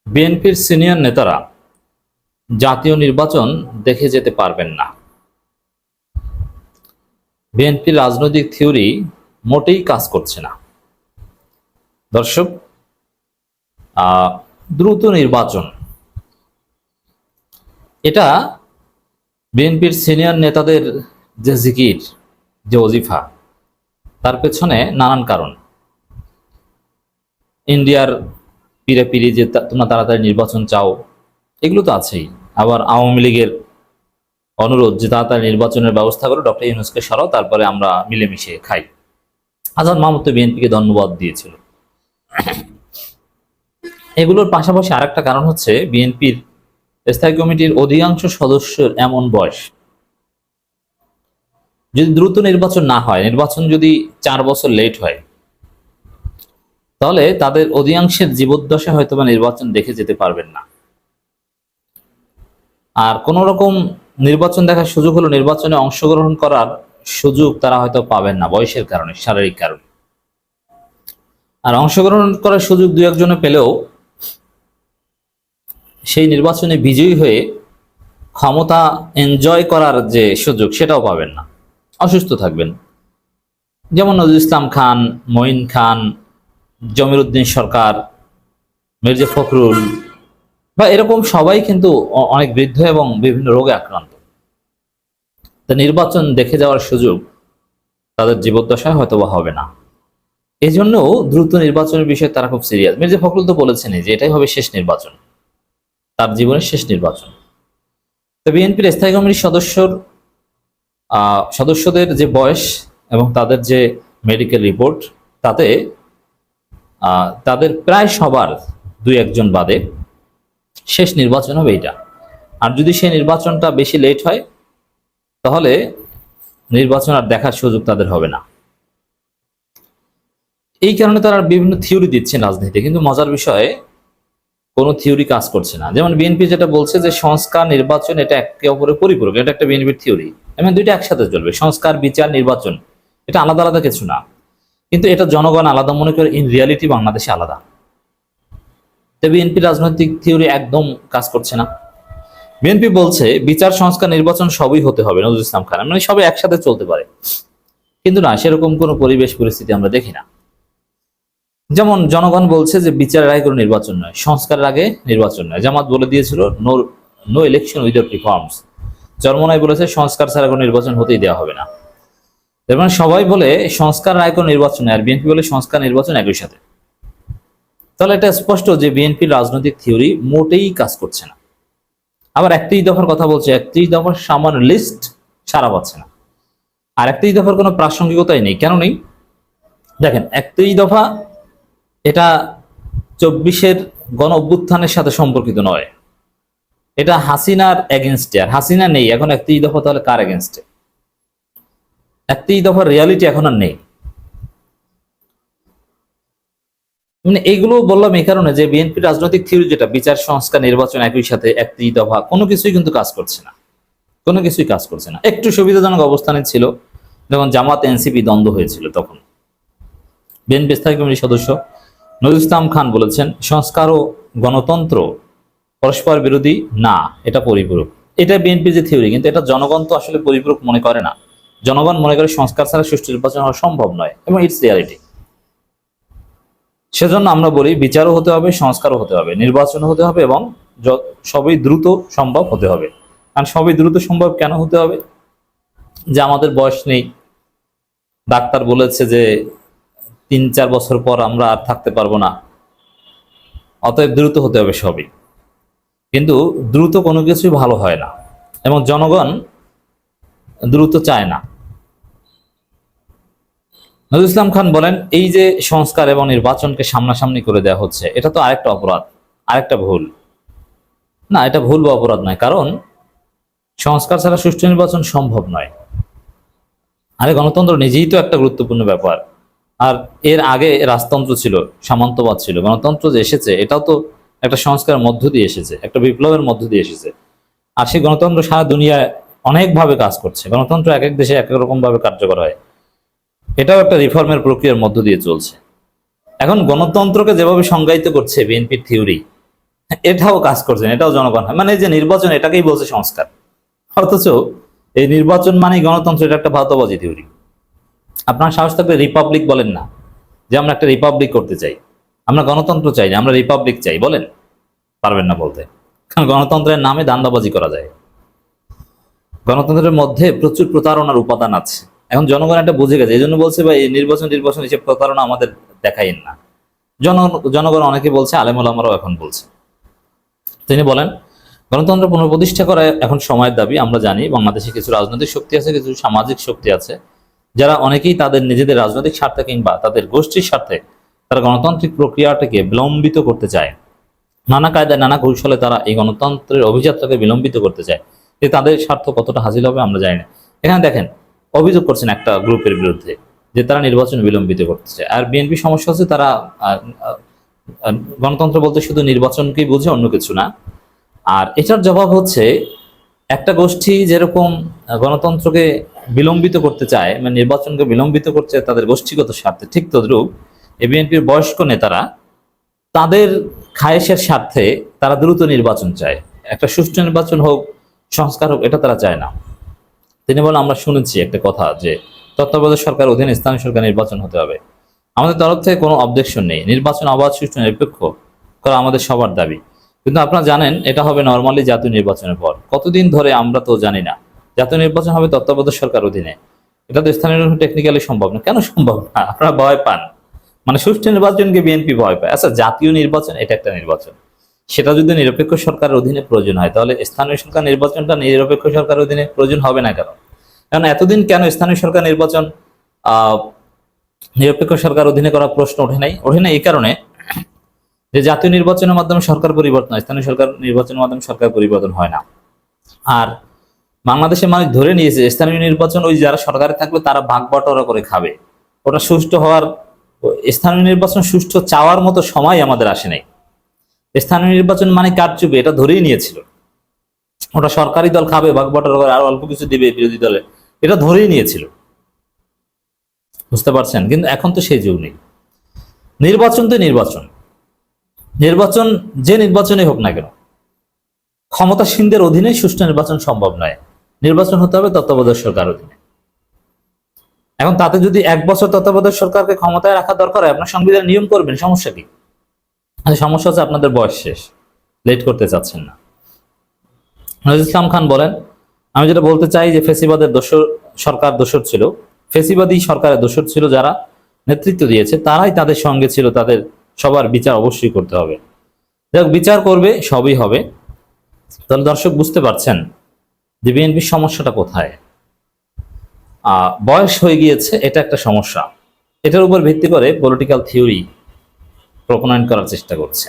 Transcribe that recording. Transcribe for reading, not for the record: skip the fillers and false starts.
বিএনপির সিনিয়র নেতারা জাতীয় নির্বাচন দেখে যেতে পারবেন না। বিএনপির রাজনৈতিক থিওরি মোটেই কাজ করছে না। দর্শক, দ্রুত নির্বাচন, এটা বিএনপির সিনিয়র নেতাদের যে জিকির, যে ওজিফা, তার পেছনে নানান কারণ। ইন্ডিয়ার পীরে পীরি যে তোমরা তাড়াতাড়ি নির্বাচন চাও, এগুলো তো আছেই। আবার আওয়ামী লীগের অনুরোধ যে তাড়াতাড়ি নির্বাচনের ব্যবস্থা করে, ডক্টর ইউনূসকে সরাও, তারপরে আমরা মিলেমিশে খাই। আজাদ মাহমুদ তো বিএনপিকে ধন্যবাদ দিয়েছিল। এগুলোর পাশাপাশি আরেকটা কারণ হচ্ছে বিএনপির স্থায়ী কমিটির অধিকাংশ সদস্যের এমন বয়স, যদি দ্রুত নির্বাচন না হয়, নির্বাচন যদি 4 বছর লেট হয়, তাহলে তাদের অধিকাংশের জীবদ্দশা হয়তো বা নির্বাচন দেখে যেতে পারবেন না। আর কোন রকম নির্বাচন দেখার সুযোগ হলো নির্বাচনে অংশগ্রহণ করার সুযোগ তারা হয়তো পাবেন না, বয়সের কারণে, শারীরিক কারণে। আর অংশগ্রহণ করার সুযোগ দু একজনে পেলেও সেই নির্বাচনে বিজয়ী হয়ে ক্ষমতা এনজয় করার যে সুযোগ, সেটাও পাবেন না, অসুস্থ থাকবেন। যেমন নজরুল ইসলাম খান, মঈন খান, জমির উদ্দিন সরকার, মির্জা ফখরুল, বা এরকম সবাই কিন্তু অনেক বৃদ্ধ এবং বিভিন্ন রোগে আক্রান্ত। তা নির্বাচন দেখে যাওয়ার সুযোগ তাদের জীবদ্দশায় হয়তো বা হবে না। এই জন্য দ্রুত নির্বাচনের বিষয়ে তারা খুব সিরিয়াস। মির্জা ফখরুল তো বলেছেনই যে এটাই হবে শেষ নির্বাচন, তার জীবনের শেষ নির্বাচন। তো বিএনপির স্থায়ী কমিটির সদস্যদের যে বয়স এবং তাদের যে মেডিকেল রিপোর্ট, তাতে তাদের প্রায় সবার 2-1 বাদে শেষ নির্বাচন হবে এটা। আর যদি সেই নির্বাচনটা বেশি লেট হয়, তাহলে নির্বাচন আর দেখার সুযোগ তাদের হবে না। এই কারণে তারা বিভিন্ন থিওরি দিচ্ছেন রাজনীতিতে, কিন্তু মজার বিষয়ে কোনো থিওরি কাজ করছে না। যেমন বিএনপি যেটা বলছে যে সংস্কার নির্বাচন, এটা একে অপরের পরিপূরক, এটা একটা বিএনপির থিওরি। এবং দুইটা একসাথে চলবে, সংস্কার, বিচার, নির্বাচন, এটা আলাদা আলাদা কিছু না। কিন্তু এটা জনগণ আলাদা মনে করে, ইন রিয়ালিটি বাংলাদেশে আলাদা। তো বিএনপির রাজনৈতিক থিওরি একদম কাজ করছে না। বিএনপি বলছে বিচার, সংস্কার, নির্বাচন সবই হতে হবে, নজরুল ইসলাম খান, মানে সবাই একসাথে চলতে পারে। কিন্তু না, সেরকম কোনো পরিবেশ পরিস্থিতি আমরা দেখি না। যেমন জনগণ বলছে যে বিচারের আগে কোনো নির্বাচন নয়, সংস্কারের আগে নির্বাচন নয়। জামাত বলে দিয়েছিল no election without reforms. Charmonai বলেছে সংস্কার ছাড়া কোনো নির্বাচন হতেই দেওয়া হবে না। তার মানে সবাই বলে সংস্কার আগে কোনো নির্বাচন নয়, আর বিএনপি বলে সংস্কার নির্বাচন একই সাথে। তাহলে এটা স্পষ্ট যে বিএনপির রাজনৈতিক থিওরি মোটেই কাজ করছে না। আবার 31 দফার কথা বলছে, 31 দফার সামান্য লিস্ট সারা পাচ্ছে না। আর 31 দফার কোনো প্রাসঙ্গিকতাই নেই। কেন নেই? দেখেন, 31 দফা এটা 24-এর গণ অভ্যুত্থানের সাথে সম্পর্কিত নয়, এটা হাসিনার এগেনস্টে। আর হাসিনা নেই এখন, 31 দফা তাহলে কার এগেনস্টে? 31 দফার রিয়ালিটি এখন আর নেই। মানে এইগুলো বললাম এই কারণে যে বিএনপির রাজনৈতিক থিওরি যেটা বিচার, সংস্কার, নির্বাচন একই সাথে, 31 দফা, কোনো কিছুই কিন্তু কাজ করছে না, কোনো কিছুই কাজ করছে না। একটু সুবিধাজনক অবস্থানে ছিল যখন জামাত এনসিপি দ্বন্দ্ব হয়েছিল, তখন বিএনপি স্থায়ী কমিটির সদস্য নজরুল ইসলাম খান বলেছেন সংস্কার ও গণতন্ত্র পরস্পর বিরোধী না, এটা পরিপূরক। এটা বিএনপির যে থিওরি, কিন্তু এটা জনগণ তো আসলে পরিপূরক মনে করে না। জনগণ মনে করে সংস্কার ছাড়া সুষ্ঠু নির্বাচন হওয়া সম্ভব নয়, এবং ইটস রিয়ালিটি। সেজন্য আমরা বলি বিচারও হতে হবে, সংস্কারও হতে হবে, নির্বাচনও হতে হবে, এবং সবই দ্রুত সম্ভব হতে হবে। কারণ সবই দ্রুত সম্ভব কেন হতে হবে? যে আমাদের বয়স নেই, ডাক্তার বলেছে যে 3-4 বছর পর আমরা আর থাকতে পারবো না, অতএব দ্রুত হতে হবে সবই। কিন্তু দ্রুত কোনো কিছুই ভালো হয় না, এবং জনগণ দ্রুত চায় না। নজরুল ইসলাম খান বলেন এই যে সংস্কার এবং নির্বাচনকে সামনাসামনি করে দেওয়া হচ্ছে, এটা তো আরেকটা অপরাধ, আরেকটা ভুল। না, এটা ভুল বা অপরাধ নয়, কারণ সংস্কার ছাড়া সুষ্ঠু নির্বাচন সম্ভব নয়। আরে গণতন্ত্র নিজেই তো একটা গুরুত্বপূর্ণ ব্যাপার। আর এর আগে রাজতন্ত্র ছিল, সামন্তবাদ ছিল। গণতন্ত্র যে এসেছে, এটাও তো একটা সংস্কারের মধ্য দিয়ে এসেছে, একটা বিপ্লবের মধ্য দিয়ে এসেছে। আর সেই গণতন্ত্র সারা দুনিয়ায় অনেকভাবে কাজ করছে। গণতন্ত্র এক এক দেশে এক এক রকম ভাবে কার্যকর হয়, এটাও একটা রিফর্মের প্রক্রিয়ার মধ্য দিয়ে চলছে। এখন গণতন্ত্রকে যেভাবে সংজ্ঞায়িত করছে বিএনপির থিওরি, এটাও কাজ করছেন, এটাও জনগণ, মানে এই যে নির্বাচন এটাকেই বলছে সংস্কার। অথচ এই নির্বাচন মানে গণতন্ত্র, এটা একটা ভারতবাজি থিওরি। আপনার সাহস থাকলে রিপাবলিক বলেন না, যে আমরা একটা রিপাবলিক করতে চাই, আমরা গণতন্ত্র চাই না, আমরা রিপাবলিক চাই, বলেন। পারবেন না বলতে, কারণ গণতন্ত্রের নামে দান্দাবাজি করা যায়। গণতন্ত্রের মধ্যে প্রচুর প্রতারণার উপাদান আছে। এখন জনগণ এটা বুঝে গেছে, এই জন্য বলছে ভাই নির্বাচন এসব প্রতারণা আমাদের দেখাইন না। জনগণ অনেকে বলছে, আলেম ওলামারাও এখন বলছে। তিনি বলেন, গণতন্ত্র পুনঃপ্রতিষ্ঠা করা এখন সময়ের দাবি। আমরা জানি বাংলাদেশে কিছু রাজনৈতিক শক্তি আছে, কিছু সামাজিক শক্তি আছে, যারা অনেকেই তাদের নিজেদের রাজনৈতিক স্বার্থে কিংবা তাদের গোষ্ঠীর স্বার্থে তারা গণতান্ত্রিক প্রক্রিয়াটাকে বিলম্বিত করতে চায়। নানা কায়দায় নানা কৌশলে তারা এই গণতন্ত্রের অভিযাত্রাকে বিলম্বিত করতে চায়। তাদের স্বার্থ কতটা হাসিল হবে আমরা জানি না। এখানে দেখেন, অভিযোগ করছেন একটা গ্রুপের বিরুদ্ধে যে তারা নির্বাচন বিলম্বিত করতে চায়। আর বিএনপি সমস্যা হচ্ছে তারা গণতন্ত্র বলতে শুধু নির্বাচনকেই বোঝে, অন্য কিছু না। আর এটার জবাব হচ্ছে, একটা গোষ্ঠী যেরকম গণতন্ত্রকে বিলম্বিত করতে চায়, মানে নির্বাচনকে বিলম্বিত করছে তাদের গোষ্ঠীগত স্বার্থে, ঠিক তদ্রুপ এই বিএনপির বয়স্ক নেতারা তাদের খায়েশের স্বার্থে তারা দ্রুত নির্বাচন চায়। একটা সুষ্ঠু নির্বাচন হোক, সংস্কার হোক, এটা তারা চায় না। তিনি বলেন, আমরা শুনেছি একটা কথা যে তত্ত্বাবধায়ক সরকার অধীনে স্থানীয় সরকার নির্বাচন হতে হবে। আমাদের তরফ থেকে কোনো অবজেকশন নেই, নির্বাচন অবাধ, সুষ্ঠু, নিরপেক্ষ করা আমাদের সবার দাবি। কিন্তু আপনারা জানেন এটা হবে নর্মালি জাতীয় নির্বাচনের পর। কতদিন ধরে আমরা তো জানি না। জাতীয় নির্বাচন হবে তত্ত্বাবধায়ক সরকার অধীনে, এটা তো স্থানীয় টেকনিক্যালি সম্ভব না। কেন সম্ভব না? আপনারা ভয় পান, মানে সুষ্ঠু নির্বাচনকে বিএনপি ভয় পায়। আচ্ছা, জাতীয় নির্বাচন এটা একটা নির্বাচন, সেটা যদি নিরপেক্ষ সরকারের অধীনে প্রয়োজন হয়, তাহলে স্থানীয় সরকার নির্বাচনটা নিরপেক্ষ সরকারের অধীনে প্রয়োজন হবে না কেন? কারণ এতদিন কেন স্থানীয় সরকার নির্বাচন নিরপেক্ষ সরকার অধীনে করার প্রশ্ন ওঠে নাই এই কারণে যে জাতীয় নির্বাচনের মাধ্যমে সরকার পরিবর্তন হয়, স্থানীয় সরকার নির্বাচনের মাধ্যমে সরকার পরিবর্তন হয় না। আর বাংলাদেশের মানুষ ধরে নিয়েছে স্থানীয় নির্বাচন ওই যারা সরকারে থাকবে তারা ভাগ বাটোয়ারা করে খাবে। ওটা সুষ্ঠু হওয়ার, স্থানীয় নির্বাচন সুষ্ঠু চাওয়ার মতো সময় আমাদের আসে নাই। স্থানীয় নির্বাচন মানে কারচুপি, এটা ধরেই নিয়েছিল। ওটা সরকারি দল খাবে, ভাগ বাটোয়ারা করে আর অল্প কিছু দিবে বিরোধী দলে, এটা ধরেই নিয়েছিল। বুঝতে পারছেন? কিন্তু এখন তো সেই যুগ নেই। নির্বাচন তো নির্বাচন, নির্বাচন যে নির্বাচনই হোক না কেন, ক্ষমতাসীনদের অধীনে সুষ্ঠু নির্বাচন সম্ভব নয়। নির্বাচন হতে হবে তত্ত্বাবধায়ক সরকার অধীনে। এখন তাতে যদি 1 বছর তত্ত্বাবধায়ক সরকারকে ক্ষমতায় রাখা দরকার হয়, আপনার সংবিধান নিয়ম করবেন, সমস্যা কি? সমস্যা হচ্ছে আপনাদের বয়স শেষ, লেট করতে চাচ্ছেন না। নজরুল ইসলাম খান বলেন, আমি যেটা বলতে চাই যে ফেসিবাদের সরকার দোষর ছিল, ফেসিবাদী সরকারের দোষর ছিল, যারা নেতৃত্ব দিয়েছে তারাই তাদের সঙ্গে ছিল, তাদের সবার বিচার অবশ্যই করতে হবে। যাক, বিচার করবে, সবই হবে। তাহলে দর্শক বুঝতে পারছেন যে বিএনপির সমস্যাটা কোথায়। বয়স হয়ে গিয়েছে, এটা একটা সমস্যা। এটার উপর ভিত্তি করে পলিটিক্যাল থিওরি প্রণয়ন করার চেষ্টা করছে।